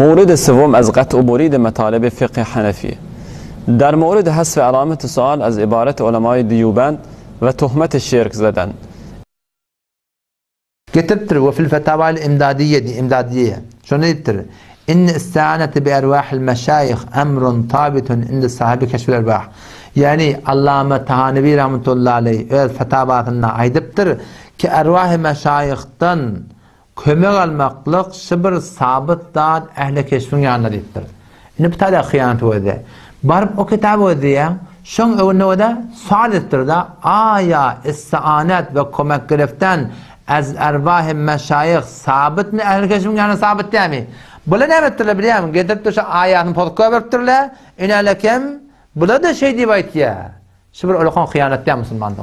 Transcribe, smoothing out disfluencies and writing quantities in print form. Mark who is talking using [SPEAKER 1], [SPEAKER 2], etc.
[SPEAKER 1] مورد سوم از قطع و برید مطالب فقه حنفی. در مورد حذف علامت سوال از عبارت علمای دیوبند و تهمت شرک زدن.
[SPEAKER 2] كتبت وفي الفتاوى الإمدادية دي إمدادية شو نكتب إن استعانة بأرواح المشايخ أمر ثابت عند صاحب كشف الأرواح. يعني علامة تهانوي رحمة الله عليه الفتاواتنا عيدبتر كأرواح مشايختن كمغ المقلق شبر ثابت داد أهل كشفون يعني ديبتر. إنه بتاع خيانة وذا بارب أو كتاب وذا شون أو إنه وذا صادتر دا آية استعانات وكمك گرفتن از ارواح مشایخ ثابت نه اهل کشم يعني ثابت تامي بلا نعمت له بريام قدرت تش آيات فوق برتر له إن لكم بلا ده شيء دي بايتيا شبر أولقان خيانة تام مسلمان